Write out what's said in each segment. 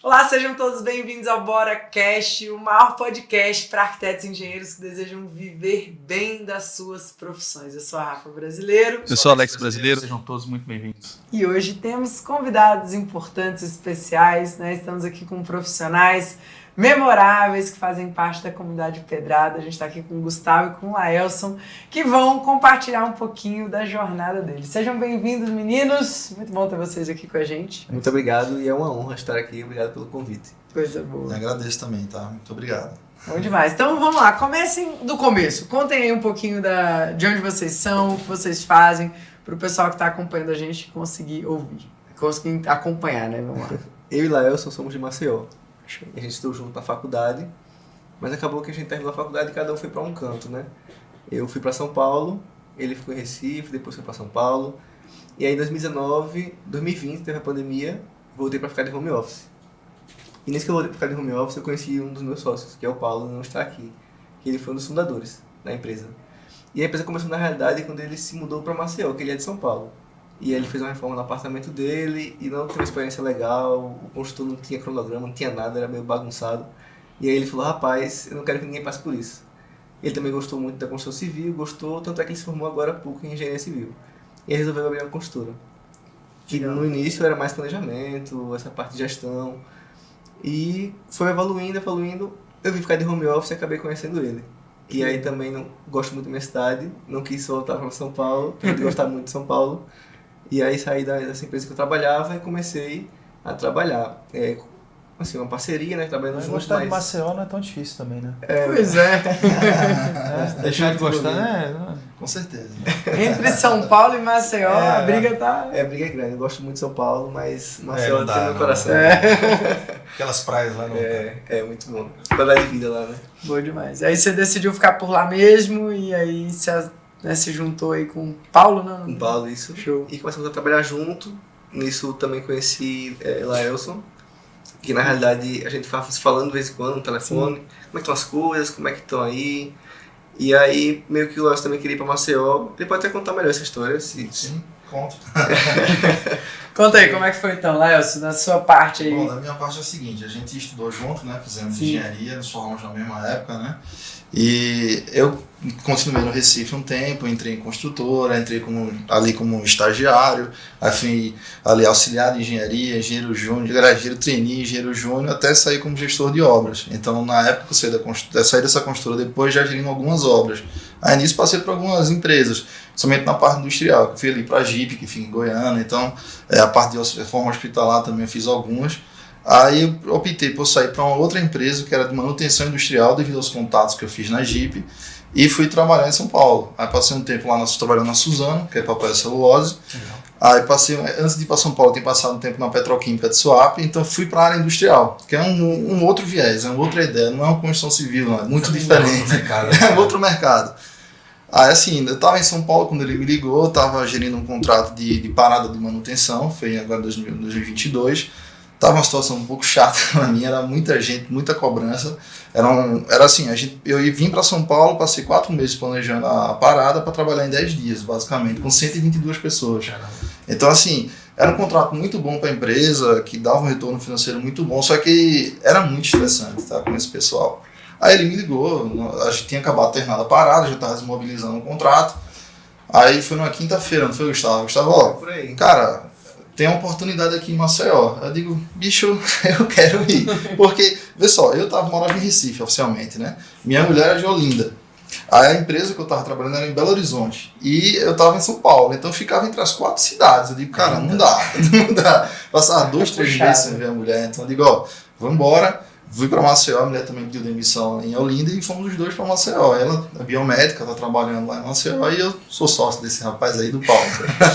Olá, sejam todos bem-vindos ao BoraCast, o maior podcast para arquitetos e engenheiros que desejam viver bem das suas profissões. Eu sou a Rafa Brasileiro. Eu sou Alex Brasileiro. Sejam todos muito bem-vindos. E hoje temos convidados importantes, especiais, né? Estamos aqui com profissionais memoráveis que fazem parte da comunidade Pedrada. A gente está aqui com o Gustavo e com o Laelson, que vão compartilhar um pouquinho da jornada deles. Sejam bem-vindos, meninos. Muito bom ter vocês aqui com a gente. Muito obrigado e é uma honra estar aqui. Obrigado pelo convite. Coisa boa. Eu agradeço também, tá? Muito obrigado. Bom demais. Então vamos lá, comecem do começo. Contem aí um pouquinho de onde vocês são, o que vocês fazem, para o pessoal que está acompanhando a gente conseguir ouvir, conseguir acompanhar, né? Vamos lá. Eu e Laelson somos de Maceió. A gente estudou junto na faculdade, mas acabou que a gente terminou a faculdade e cada um foi para um canto, né? Eu fui para São Paulo, ele ficou em Recife, depois foi para São Paulo. E aí em 2020, teve a pandemia, voltei para ficar de home office. E nesse que eu voltei para ficar de home office, eu conheci um dos meus sócios, que é o Paulo, não está aqui. Que ele foi um dos fundadores da empresa. E a empresa começou na realidade quando ele se mudou para Maceió, que ele é de São Paulo. E aí ele fez uma reforma no apartamento dele e não teve uma experiência legal, o construtor não tinha cronograma, não tinha nada, era meio bagunçado. E aí ele falou, rapaz, eu não quero que ninguém passe por isso. Ele também gostou muito da construção civil, gostou, tanto é que ele se formou agora há pouco em engenharia civil. E aí resolveu abrir uma construtora. Que no início era mais planejamento, essa parte de gestão. E foi evoluindo, eu vim ficar de home office e acabei conhecendo ele. E aí também não gosto muito da minha cidade, não quis voltar para São Paulo, porque eu gostava muito de São Paulo. E aí saí dessa empresa que eu trabalhava e comecei a trabalhar. Assim, uma parceria, né? Trabalhando junto. Gostar de Maceió não é tão difícil também, né? Pois é. Deixar de gostar, né? Com certeza. Entre São Paulo e Maceió, a briga tá... A briga é grande. Eu gosto muito de São Paulo, mas Maceió não dá, tem meu não. coração. Aquelas praias lá não. É muito bom. Qualidade de vida lá, né? Boa demais. Aí você decidiu ficar por lá mesmo e aí se juntou aí com o Paulo, né? Com o Paulo, isso. Show. E começamos a trabalhar junto. Nisso também conheci Laelson. Que na realidade a gente ficava se falando de vez em quando no telefone. Sim. Como é que estão as coisas, como é que estão aí. E aí meio que o Laelson também queria ir pra Maceió. Ele pode até contar melhor essa história. Sim, conta. Conta aí, como é que foi então, Laelson, na sua parte aí? Bom, da minha parte é o seguinte, a gente estudou junto, né? Fizemos engenharia, nos formamos na mesma época, né? E eu continuei no Recife um tempo, entrei em construtora, entrei ali como estagiário, aí fui ali auxiliar de engenharia, engenheiro júnior, engenheiro trainee, engenheiro júnior, até sair como gestor de obras. Então, na época, eu saí dessa construtora depois já gerindo algumas obras. Aí nisso passei por algumas empresas, somente na parte industrial, que fui ali para a Jeep, que fica em Goiânia, então a parte de reforma hospitalar também eu fiz algumas. Aí eu optei por sair para uma outra empresa que era de manutenção industrial devido aos contatos que eu fiz na Jeep e fui trabalhar em São Paulo. Aí passei um tempo lá trabalhando na Suzano, que é papel e celulose. Aí antes de ir para São Paulo, eu tinha passado um tempo na Petroquímica de Suape, então fui para a área industrial, que é um outro viés, é uma outra ideia, não é uma construção civil, não, é muito diferente. É um outro mercado. Aí assim, eu estava em São Paulo quando ele me ligou, estava gerindo um contrato de parada de manutenção, foi agora em 2022. Tava uma situação um pouco chata pra mim, era muita gente, muita cobrança. Era assim, eu vim para São Paulo, passei 4 meses planejando a parada para trabalhar em 10 dias, basicamente, com 122 pessoas. Então assim, era um contrato muito bom para a empresa, que dava um retorno financeiro muito bom, só que era muito estressante, tá, com esse pessoal. Aí ele me ligou, a gente tinha acabado de terminar a parada, já estava desmobilizando o contrato. Aí foi numa quinta-feira, não foi, Gustavo? Gustavo, ó, cara, tem uma oportunidade aqui em Maceió. Eu digo, bicho, eu quero ir. Porque, vê só, morava em Recife oficialmente, né? Minha mulher era de Olinda. Aí a empresa que eu estava trabalhando era em Belo Horizonte. E eu estava em São Paulo. Então eu ficava entre as 4 cidades. Eu digo, cara, não dá. Passava 2, 3 meses sem ver a mulher. Então eu digo, ó, vamos embora. Fui para Maceió, a mulher também pediu demissão em Olinda e fomos os dois para Maceió. Ela é biomédica, está trabalhando lá em Maceió e eu sou sócio desse rapaz aí do Paulo.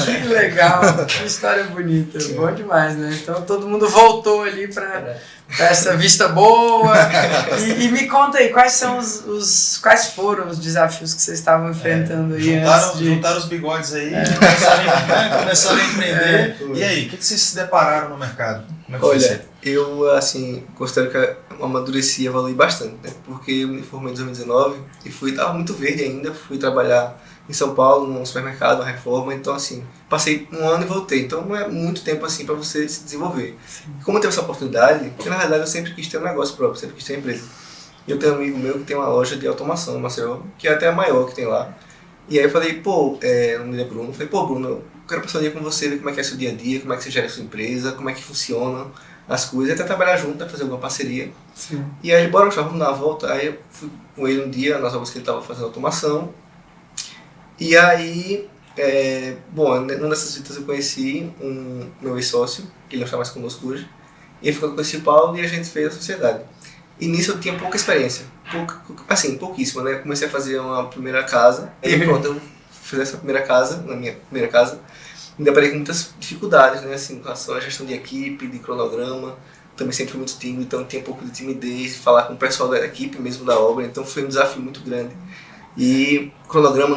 Que legal, que história bonita, bom demais, né? Então todo mundo voltou ali para essa vista boa. E me conta aí, quais foram os desafios que vocês estavam enfrentando aí juntaram os bigodes aí, começaram a empreender. E aí, o que vocês se depararam no mercado? Como é que Olha, eu assim, considero que amadureci e evoluí bastante, né? Porque eu me formei em 2019 e tava muito verde ainda, fui trabalhar em São Paulo, num supermercado, uma reforma, então assim, passei um ano e voltei, então não é muito tempo assim para você se desenvolver. E como eu tive essa oportunidade, porque na verdade eu sempre quis ter um negócio próprio, sempre quis ter uma empresa. E eu tenho um amigo meu que tem uma loja de automação em Maceió, que é até a maior que tem lá. E aí eu falei, o nome é Bruno, Bruno, eu quero passar um dia com você, ver como é que é seu dia a dia, como é que você gera a sua empresa, como é que funcionam as coisas, até trabalhar junto, fazer alguma parceria. Sim. E aí, bora, vamos dar uma volta. Aí eu fui com ele um dia, nas obras que ele estava fazendo automação. E aí, numa dessas visitas eu conheci meu ex-sócio, que ele não está mais conosco hoje. E ele ficou com o Paulo e a gente fez a sociedade. E nisso eu tinha pouca experiência, pouquíssima, né? Eu comecei a fazer uma primeira casa, e pronto, eu fiz essa primeira casa, na minha primeira casa. Me deparei com muitas dificuldades, né? Assim, em relação à gestão de equipe, de cronograma. Também sempre fui muito tímido, então tinha um pouco de timidez, falar com o pessoal da equipe mesmo da obra, então foi um desafio muito grande. E o cronograma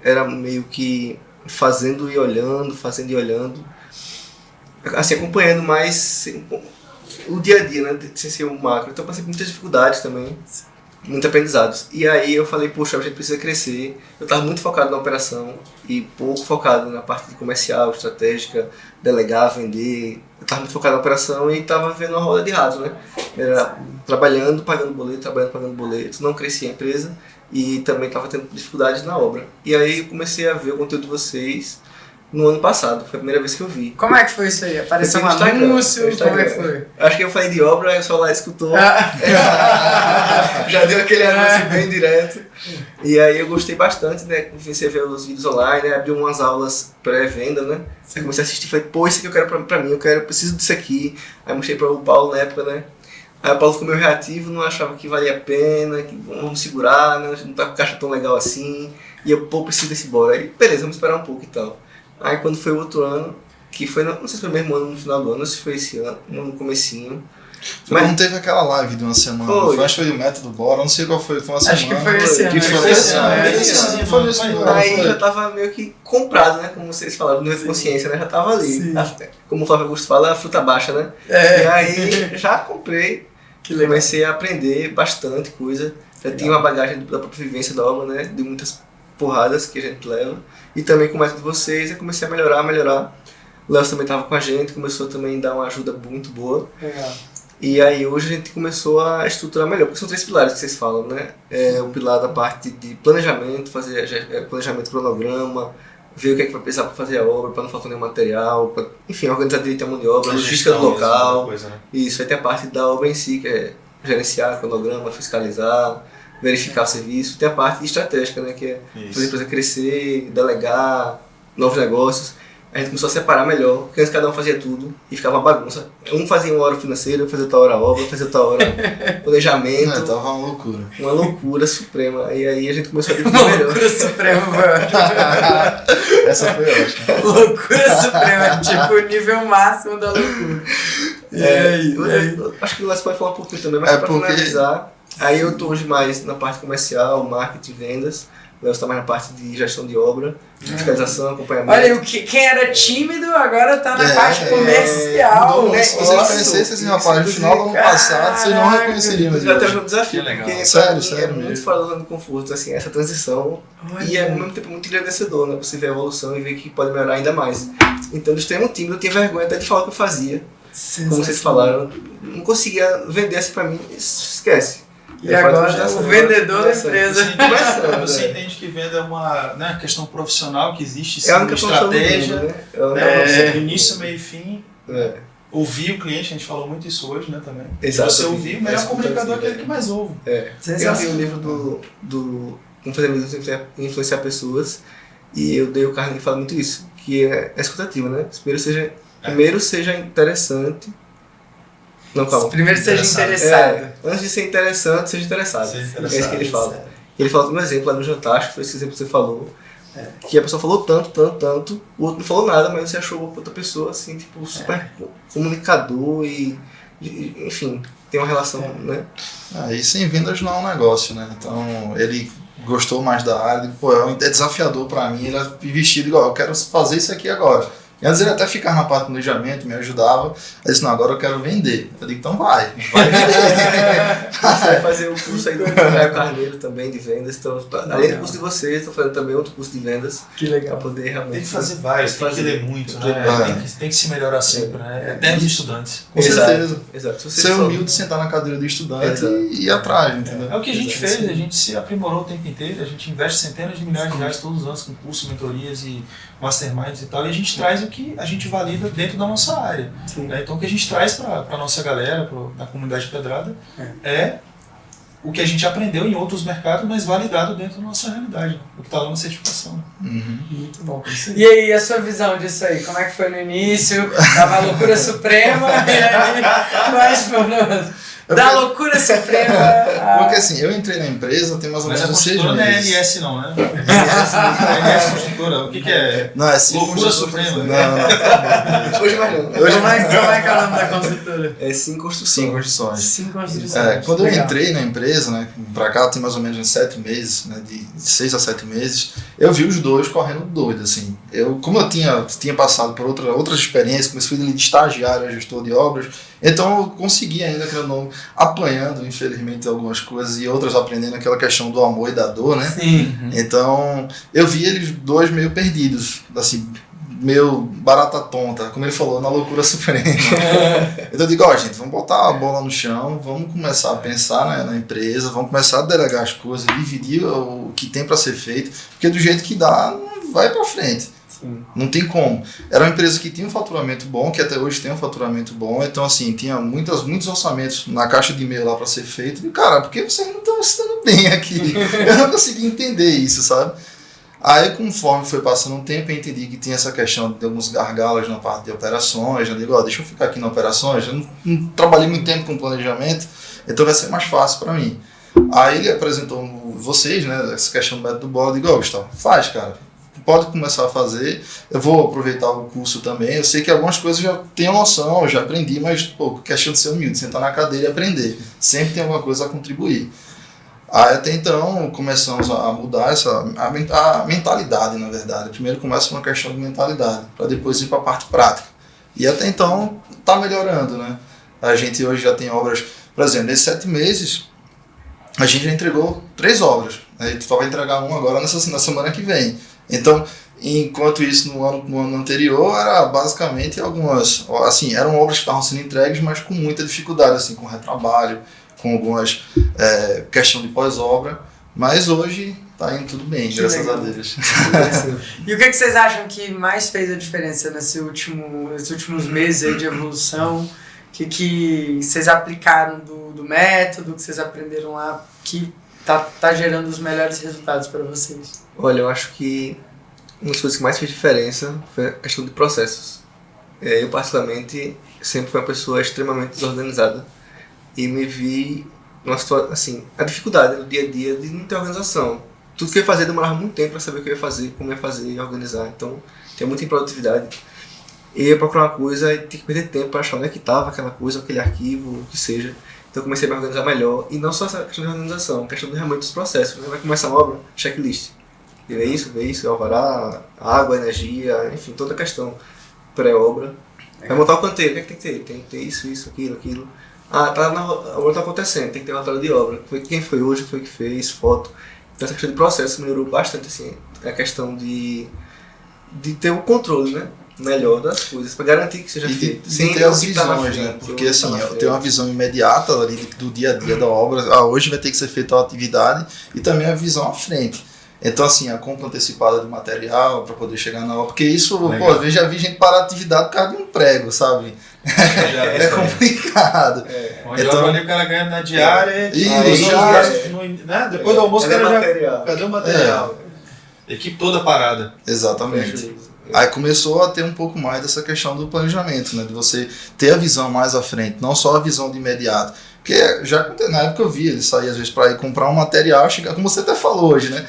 era meio que fazendo e olhando, assim, acompanhando mais o dia a dia, né, sem ser um macro. Então passei por muitas dificuldades também, muitos aprendizados. E aí eu falei, poxa, a gente precisa crescer. Eu estava muito focado na operação e pouco focado na parte de comercial, estratégica, delegar, vender. Eu estava muito focado na operação e estava vendo uma roda de rato, né? Era trabalhando, pagando boleto, não crescia a empresa e também estava tendo dificuldades na obra. E aí eu comecei a ver o conteúdo de vocês no ano passado, foi a primeira vez que eu vi. Como é que foi isso aí? Apareceu um anúncio? Como é que foi? Acho que eu falei de obra, aí o pessoal lá escutou. Já deu aquele anúncio bem direto. E aí eu gostei bastante, né? Comecei a ver os vídeos online, né? Abri umas aulas pré-venda, né? Aí comecei a assistir e falei, pô, isso aqui eu quero pra mim, eu preciso disso aqui. Aí mostrei para o Paulo na época, né? Aí o Paulo ficou meio reativo, não achava que valia a pena, que vamos segurar, né? A gente não tá com caixa tão legal assim. E eu, preciso desse bora. Aí, beleza, vamos esperar um pouco e tal. Aí quando foi o outro ano, que foi, não sei se foi o mesmo ano no final do ano, ou se foi esse ano, no comecinho. Mas não teve aquela live de uma semana, acho que foi o método Bora, não sei qual foi uma semana. Acho que foi esse ano. Foi esse ano. Aí já tava meio que comprado, né, como vocês falaram, no consciência, né, já tava ali. Como o Flávio Augusto fala, a fruta baixa, né? E aí já comprei, comecei a aprender bastante coisa, já tinha uma bagagem da própria vivência da obra, né, de muitas porradas que a gente leva. E também com o método de vocês, eu comecei a melhorar. O Léo também estava com a gente, começou também a dar uma ajuda muito boa. Legal. E aí hoje a gente começou a estruturar melhor, porque são 3 pilares que vocês falam, né? O pilar da parte de planejamento, fazer planejamento cronograma, ver o que é que vai precisar para fazer a obra, para não faltar nenhum material, enfim, organizar direito a mão de obra, logística do local. Coisa, né? Isso, aí tem a parte da obra em si, que é gerenciar cronograma, fiscalizar, verificar o serviço. Tem a parte estratégica, né, que é fazer a empresa crescer, delegar, novos negócios. A gente começou a separar melhor, porque antes cada um fazia tudo e ficava uma bagunça. Um fazia uma hora financeira, fazia outra hora obra, fazia outra hora planejamento. Tava uma loucura. Uma loucura suprema. E aí a gente começou a dividir melhor. Loucura suprema, velho. Essa foi ótima. Loucura suprema, tipo o nível máximo da loucura. E aí? Acho que o Léo pode falar um pouquinho também, mas para finalizar. Aí eu tô hoje mais na parte comercial, marketing, vendas. O Léo está mais na parte de gestão de obra, fiscalização, acompanhamento. Olha, quem era tímido agora tá na parte comercial. Né? Se vocês conhecessem esse rapaz no final do ano passado, vocês não reconheceriam. Já teve um desafio, porque sério é muito fora da zona de conforto, assim, essa transição. E é ao mesmo tempo muito engrandecedor, né? Você ver a evolução e ver que pode melhorar ainda mais. Então, do extremo tímido, eu tinha vergonha até de falar o que eu fazia. Como vocês falaram, não conseguia vender assim pra mim, esquece. E agora o vendedor da empresa. Você entende que venda é uma questão profissional, que existe sim, uma estratégia, mundo, né? Início, meio e fim. Ouvir o cliente, a gente falou muito isso hoje, né, também. Exato. Você ouvir, o melhor comunicador é aquele que mais ouve. Eu vi o livro do Como Fazer Amigos e Influenciar Pessoas, e eu dei o Carnegie fala muito isso, que é escutativa, né? Primeiro seja interessante. Não, calma. Primeiro seja interessado. Antes de ser interessante, seja interessado. É isso que ele fala. Ele fala um exemplo lá no jantar, acho que foi esse exemplo que você falou. Que a pessoa falou tanto, o outro não falou nada, mas você achou outra pessoa assim, tipo, super comunicador e enfim, tem uma relação, né? E sem vendas não é um negócio, né? Então ele gostou mais da área, é desafiador pra mim, ele é vestido igual, eu quero fazer isso aqui agora. E às vezes ele até ficava na parte do planejamento, me ajudava. Aí disse, não, agora eu quero vender. Eu digo, então vai vender. Você vai fazer o curso aí do Caio Carneiro também de vendas. Então, além do curso de vocês, estou fazendo também outro curso de vendas. Que legal. Para poder realmente... Tem que fazer vários, tem que ler muito, né? Tem que se melhorar sempre, né? Até os estudantes. Com certeza. Exato. Ser humilde, sentar na cadeira do estudante e ir atrás, entendeu? É o que a gente fez, a gente se aprimorou o tempo inteiro, a gente investe centenas de milhares de reais todos os anos com cursos, mentorias e masterminds e tal, e a gente traz o que a gente valida dentro da nossa área. Né? Então o que a gente traz para a nossa galera, para a comunidade pedrada, é o que a gente aprendeu em outros mercados, mas validado dentro da nossa realidade, o que está lá na certificação. Muito bom. E aí, a sua visão disso aí? Como é que foi no início? Tava a loucura suprema, e aí, mas da loucura suprema. Porque assim, eu entrei na empresa tem mais ou menos 6 meses. Mas a construtora não é LS não, né? É LS Construtora. O que é? Não, é Cinco Loucura Suprema. Não. Hoje vai não. Como é que é o nome da construtora? É Sim Construção. Sim, construções. Sim, construções. Quando eu entrei na empresa, né, pra cá tem mais ou menos uns 7 meses, né, de 6 a 7 meses, eu vi os dois correndo doido, assim. Como eu tinha passado por outras experiências, comecei de estagiário a gestor de obras, então eu consegui ainda, que eu não apanhando, infelizmente, algumas coisas e outras aprendendo aquela questão do amor e da dor, né? Sim. Então, eu vi eles dois meio perdidos, assim, meio barata tonta, como ele falou, na loucura suprema. Então eu digo, gente, vamos botar a bola no chão, vamos começar a pensar na empresa, vamos começar a delegar as coisas, dividir o que tem para ser feito, porque do jeito que dá, não vai para frente. Não tem como. Era uma empresa que tinha um faturamento bom, que até hoje tem um faturamento bom, então assim, tinha muitos orçamentos na caixa de e-mail lá para ser feito, e cara, por que vocês não estão se dando bem aqui? Eu não consegui entender isso, sabe? Aí conforme foi passando um tempo, eu entendi que tinha essa questão de alguns gargalos na parte de operações, eu digo, deixa eu ficar aqui na operações, eu não trabalhei muito tempo com planejamento, então vai ser mais fácil para mim. Aí ele apresentou vocês, né, essa questão do método bola, eu digo, Gustavo, faz, cara. Pode começar a fazer, eu vou aproveitar o curso também, eu sei que algumas coisas eu já tenho noção, eu já aprendi, mas questão de ser humilde, sentar na cadeira e aprender, sempre tem alguma coisa a contribuir. Aí até então começamos a mudar a mentalidade, na verdade, primeiro começa com uma questão de mentalidade, para depois ir para a parte prática, e até então está melhorando, né? A gente hoje já tem obras, por exemplo, nesses 7 meses, a gente já entregou 3 obras, a gente só vai entregar uma agora na semana que vem. Então, enquanto isso no ano anterior era basicamente algumas, assim, eram obras que estavam sendo entregues, mas com muita dificuldade, assim, com retrabalho, com algumas questão de pós-obra, mas hoje está indo tudo bem, graças a Deus. E o que vocês acham que mais fez a diferença nesses últimos meses aí de evolução? O que vocês aplicaram do método, que vocês aprenderam lá, que tá gerando os melhores resultados para vocês? Olha, eu acho que uma das coisas que mais fez diferença foi a questão de processos. Eu, particularmente, sempre fui uma pessoa extremamente desorganizada e me vi numa situação, assim, a dificuldade no dia a dia de não ter organização. Tudo que eu ia fazer demorava muito tempo para saber o que eu ia fazer, como ia fazer e organizar. Então, tinha muita improdutividade. E eu ia procurar uma coisa e tinha que perder tempo para achar onde é que estava aquela coisa, aquele arquivo, o que seja. Então eu comecei a me organizar melhor. E não só essa questão de organização, a questão do realmente dos processos. Você vai começar uma obra, checklist. Vê isso, alvará, água, energia, enfim, toda a questão pré-obra. Vai montar o canteiro, o que é que tem que ter? Tem que ter isso, aquilo. A obra está acontecendo, tem que ter uma relatório de obra. Quem foi hoje, foi que fez, foto. Então essa questão de processo melhorou bastante, assim, a questão de ter um controle, né? Melhor das coisas, para garantir que seja feito. Sem ter as visões, né? Porque assim, eu tenho uma visão imediata ali do dia a dia da obra. Hoje vai ter que ser feita a atividade e também a visão à frente. Então assim, a compra antecipada do material para poder chegar na obra, porque isso, eu já vi gente parar a atividade por causa de um prego, sabe? É complicado. Então ali o cara ganha na diária, depois do almoço cadê o material? Equipe toda parada. Exatamente. Aí começou a ter um pouco mais dessa questão do planejamento, né? De você ter a visão mais à frente, não só a visão de imediato. Porque já na época eu vi ele sair às vezes para ir comprar um material, chegar, como você até falou hoje, né?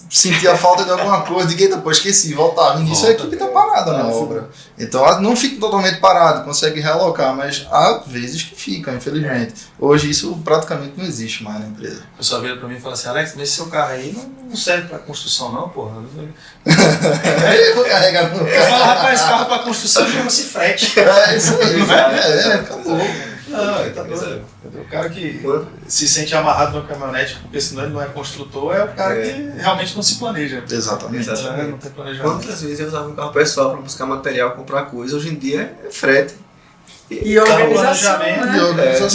sentia falta de alguma coisa, de que depois esqueci, voltava. E nisso a equipe está parada na obra. Então não fica totalmente parado, consegue realocar, mas há vezes que fica, infelizmente. Hoje isso praticamente não existe mais na empresa. O pessoal vira pra mim e fala assim, Alex, mas esse seu carro aí não serve pra construção não, porra. Eu vou carregar no Eu falo, rapaz, carro pra construção chama-se frete. É isso aí, acabou. Não, ele tá doido. O cara que se sente amarrado no caminhonete, porque senão ele não é construtor, é o cara que realmente não se planeja. Exatamente. Não tem planejamento. Quantas vezes eu usava um carro pessoal para buscar material, comprar coisa, hoje em dia é frete. E organização, né?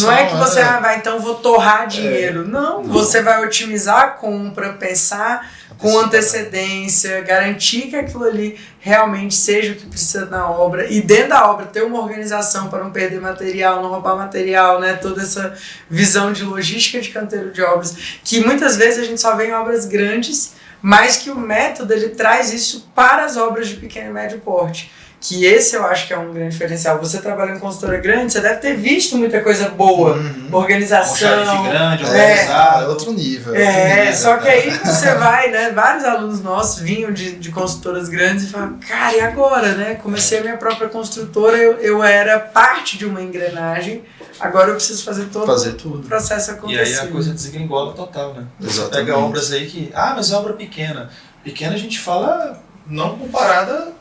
Não é que você vai, então vou torrar dinheiro. Não, você vai otimizar a compra, pensar com antecedência, garantir que aquilo ali realmente seja o que precisa na obra. E dentro da obra ter uma organização para não perder material, não roubar material, né? Toda essa visão de logística de canteiro de obras, que muitas vezes a gente só vê em obras grandes, mas que o método ele traz isso para as obras de pequeno e médio porte. Que esse eu acho que é um grande diferencial. Você trabalha em consultora grande, você deve ter visto muita coisa boa. Organização. Um xerife grande, organizado. É outro nível. Só que aí você vai, né? Vários alunos nossos vinham de consultoras grandes e falavam, cara, e agora, né? Comecei a minha própria construtora, eu era parte de uma engrenagem, agora eu preciso fazer todo o processo acontecer. E aí a coisa desgringola total, né? Exatamente. Você pega obras aí que, mas é obra pequena. Pequena a gente fala não comparada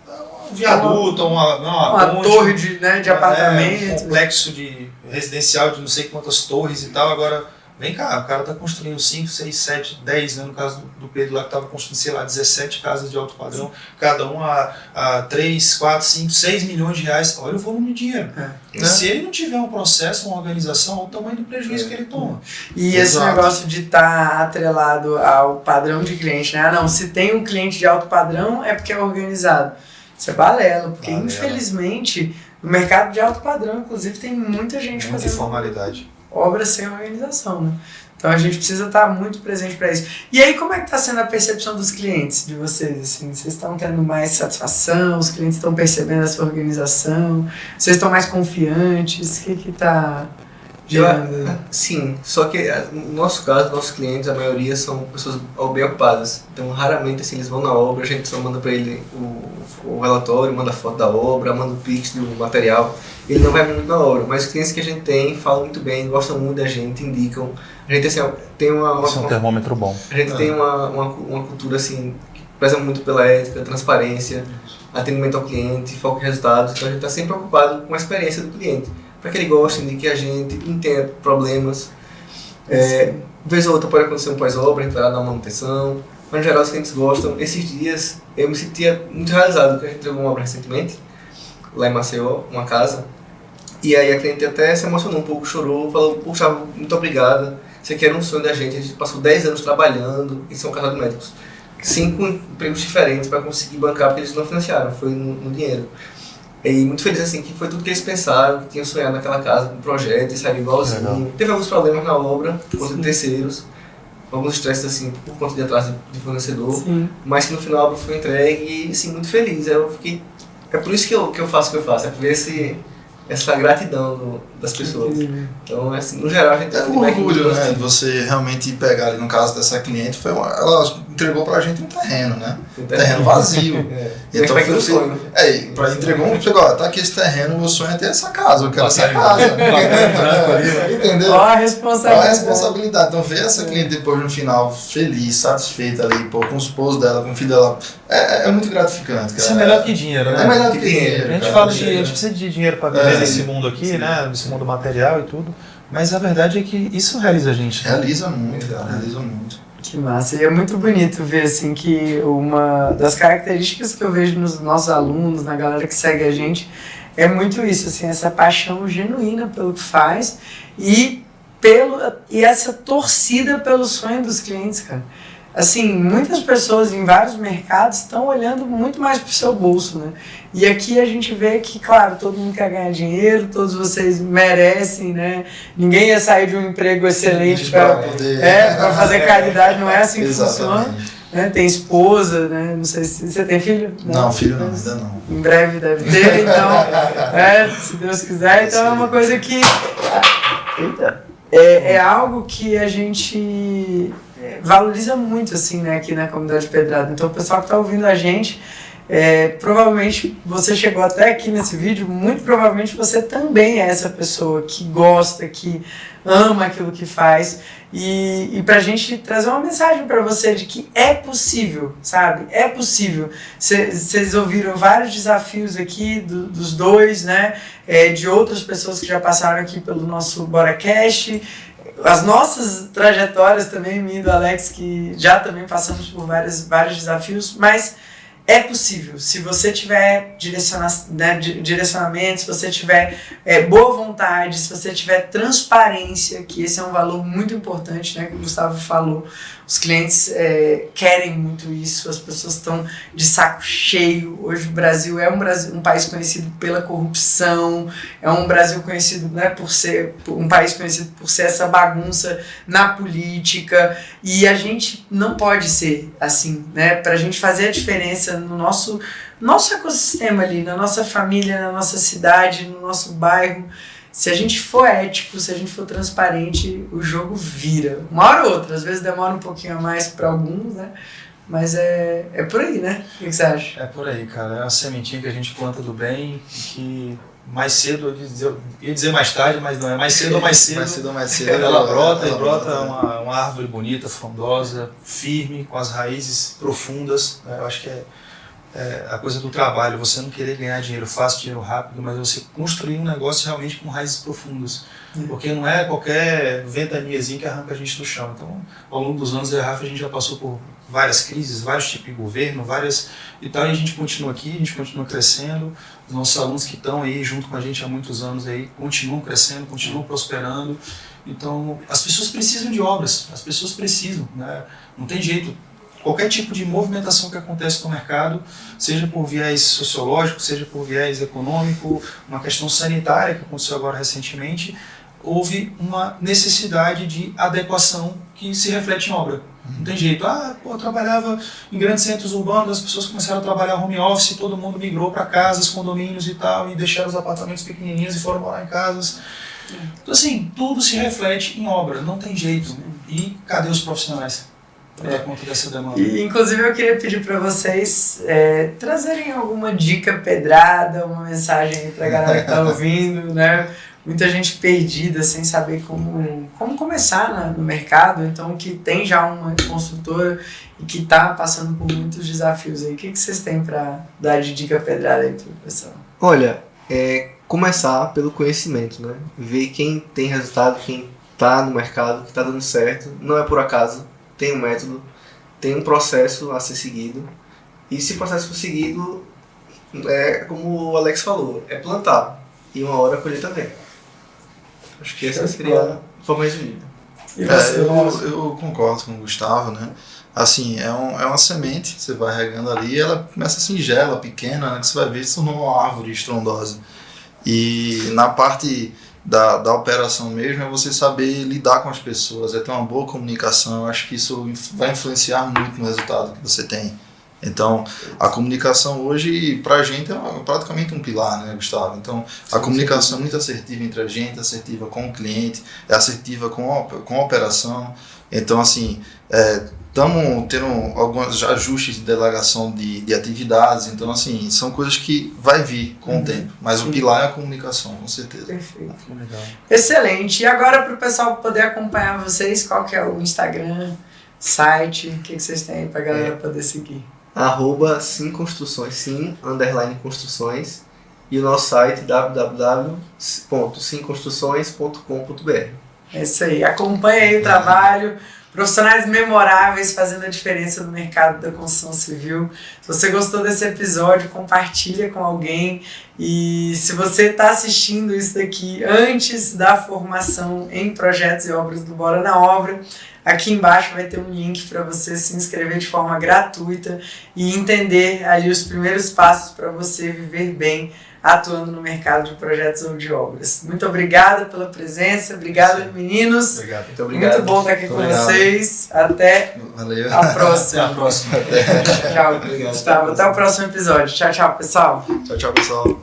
um viaduto, uma torre de apartamento. Um complexo de residencial de não sei quantas torres e tal. Agora, vem cá, o cara está construindo 5, 6, 7, 10, né? No caso do Pedro lá que estava construindo, sei lá, 17 casas de alto padrão, cada um a 3, 4, 5, 6 milhões de reais. Olha o volume de dinheiro. Se ele não tiver um processo, uma organização, olha o tamanho do prejuízo que ele toma. E esse negócio de estar atrelado ao padrão de cliente, né? Não, se tem um cliente de alto padrão é porque é organizado. Isso é balela, porque infelizmente no mercado de alto padrão, inclusive, tem muita gente fazendo informalidade. Obras sem organização, né? Então a gente precisa estar muito presente para isso. E aí, como é que está sendo a percepção dos clientes de vocês? Assim, vocês estão tendo mais satisfação? Os clientes estão percebendo essa organização? Vocês estão mais confiantes? O que está gerando? Sim, só que no nosso caso, nossos clientes, a maioria são pessoas bem ocupadas. Então, raramente assim, eles vão na obra, a gente só manda para ele o relatório, manda foto da obra, manda o pix do material. Ele não vai muito na obra, mas os clientes que a gente tem falam muito bem, gostam muito da gente, indicam. A gente assim, tem Isso é um termômetro bom. A gente tem uma cultura assim, que preza muito pela ética, transparência, atendimento ao cliente, foco em resultados. Então a gente está sempre preocupado com a experiência do cliente, para que ele goste, indique a gente, entenda problemas. Vez ou outra pode acontecer um pós-obra, a gente vai lá dar uma manutenção, mas em geral os clientes gostam. Esses dias eu me sentia muito realizado, porque a gente entregou uma obra recentemente, lá em Maceió, uma casa, e aí a cliente até se emocionou um pouco, chorou, falou, puxa, muito obrigada, isso aqui era um sonho da gente passou 10 anos trabalhando, e são casados médicos, 5 empregos diferentes para conseguir bancar, porque eles não financiaram, foi no dinheiro. E muito feliz assim, que foi tudo que eles pensaram, que tinham sonhado naquela casa, com um projeto, e saiu igualzinho. Legal. Teve alguns problemas na obra, por conta de terceiros, alguns estresses assim, por conta de atraso de fornecedor, mas que no final a obra foi entregue e assim, muito feliz. Eu fiquei, é por isso que eu faço o que eu faço, é por ver essa gratidão das pessoas. Então, assim, no geral, a gente um orgulho, né? De você realmente pegar ali, no caso dessa cliente, ela entregou pra gente um terreno, né? Um terreno vazio. Então foi sonho. Entregou, tá aqui esse terreno, meu sonho é ter essa casa, eu quero essa casa. Entendeu? Olha a responsabilidade. Então ver essa cliente depois no final feliz, satisfeita ali, com o esposo dela, com o filho dela, é muito gratificante. Cara. Isso é melhor que dinheiro, né? É melhor que dinheiro. A gente fala a gente precisa de dinheiro pra viver nesse mundo aqui, né? Nesse mundo material e tudo. Mas a verdade é que isso realiza a gente. Realiza muito, cara. Realiza muito. Que massa. E é muito bonito ver assim que uma das características que eu vejo nos nossos alunos, na galera que segue a gente, é muito isso, assim, essa paixão genuína pelo que faz e essa torcida pelo sonho dos clientes, cara. Assim, muitas pessoas em vários mercados estão olhando muito mais pro seu bolso, né? E aqui a gente vê que, claro, todo mundo quer ganhar dinheiro, todos vocês merecem, né? Ninguém ia sair de um emprego excelente para fazer caridade, não é assim que funciona. Né? Tem esposa, né? Não sei se você tem filho? Não, filho não, ainda não. Em breve deve ter, então, se Deus quiser. Então é uma coisa que... É algo que a gente valoriza muito, assim, né, aqui na comunidade Pedrada. Então, o pessoal que está ouvindo a gente, provavelmente você chegou até aqui nesse vídeo, muito provavelmente você também é essa pessoa que gosta, que ama aquilo que faz, e pra gente trazer uma mensagem para você de que é possível, sabe? É possível. Vocês ouviram vários desafios aqui dos dois, né? De outras pessoas que já passaram aqui pelo nosso BoraCast, as nossas trajetórias também, minha e do Alex, que já também passamos por vários desafios, mas é possível, se você tiver direcionamento, se você tiver boa vontade, se você tiver transparência, que esse é um valor muito importante, né, que o Gustavo falou. Os clientes querem muito isso, as pessoas estão de saco cheio. Hoje o Brasil é um país conhecido pela corrupção, é um Brasil conhecido, né, por ser um país conhecido por ser essa bagunça na política, e a gente não pode ser assim, né? Pra gente fazer a diferença no nosso ecossistema ali, na nossa família, na nossa cidade, no nosso bairro. Se a gente for ético, se a gente for transparente, o jogo vira. Uma hora ou outra, às vezes demora um pouquinho a mais para alguns, né? Mas é por aí, né? O que você acha? É por aí, cara. É uma sementinha que a gente planta do bem e que mais cedo, eu ia dizer mais tarde, mas não é. Mais cedo ou mais cedo. Mais cedo ou mais cedo. Ela brota uma árvore bonita, frondosa, firme, com as raízes profundas. Eu acho que é a coisa do trabalho, você não querer ganhar dinheiro fácil, dinheiro rápido, mas você construir um negócio realmente com raízes profundas. Porque não é qualquer ventaniazinha que arranca a gente do chão. Então, ao longo dos anos da Rafa, a gente já passou por várias crises, vários tipos de governo, e tal, e a gente continua aqui, a gente continua crescendo. Os nossos alunos que estão aí junto com a gente há muitos anos aí continuam crescendo, continuam prosperando. Então, as pessoas precisam de obras, as pessoas precisam, né? Não tem jeito. Qualquer tipo de movimentação que acontece no mercado, seja por viés sociológico, seja por viés econômico, uma questão sanitária que aconteceu agora recentemente, houve uma necessidade de adequação que se reflete em obra. Não tem jeito. Eu trabalhava em grandes centros urbanos, as pessoas começaram a trabalhar home office, todo mundo migrou para casas, condomínios e tal, e deixaram os apartamentos pequenininhos e foram morar em casas. Então, assim, tudo se reflete em obra, não tem jeito. E cadê os profissionais para dar conta dessa demanda? E, inclusive, eu queria pedir para vocês trazerem alguma dica pedrada, uma mensagem aí para a galera que está ouvindo, né? Muita gente perdida, sem saber como começar no mercado, então que tem já uma construtora e que está passando por muitos desafios aí. O que vocês têm para dar de dica pedrada aí para o pessoal? Olha, começar pelo conhecimento, né? Ver quem tem resultado, quem está no mercado, que está dando certo, não é por acaso, tem um método, tem um processo a ser seguido, e se o processo for seguido, como o Alex falou, é plantar, e uma hora a colheita vem. Acho que essa seria a forma resumida. Eu concordo com o Gustavo, né? Assim, é uma semente, você vai regando ali, ela começa singela, pequena, né? Que você vai ver se tornou uma árvore estrondosa. E na parte da operação mesmo, é você saber lidar com as pessoas, é ter uma boa comunicação. Eu acho que isso vai influenciar muito no resultado que você tem. Então, a comunicação hoje, pra gente, é praticamente um pilar, né, Gustavo? Então, a comunicação é muito assertiva entre a gente, assertiva com o cliente, é assertiva com a operação. Então, assim, estamos tendo alguns ajustes de delegação de atividades. Então, assim, são coisas que vai vir com o tempo. Mas o pilar é a comunicação, com certeza. Perfeito. Legal. Excelente. E agora, para o pessoal poder acompanhar vocês, qual que é o Instagram, site, o que vocês têm aí para a galera poder seguir? @simconstruções, sim_construções, e o nosso site www.simconstruções.com.br. É isso aí, acompanha aí o trabalho, profissionais memoráveis fazendo a diferença no mercado da construção civil. Se você gostou desse episódio, compartilha com alguém, e se você está assistindo isso daqui antes da formação em projetos e obras do Bora na Obra, aqui embaixo vai ter um link para você se inscrever de forma gratuita e entender ali os primeiros passos para você viver bem atuando no mercado de projetos ou de obras. Muito obrigado pela presença, obrigado meninos. Obrigado. Muito obrigado. Muito bom estar aqui com vocês. Até Valeu. a próxima. Até a próxima. Tchau, Gustavo. Até o próximo episódio. Tchau, tchau, pessoal. Tchau, pessoal.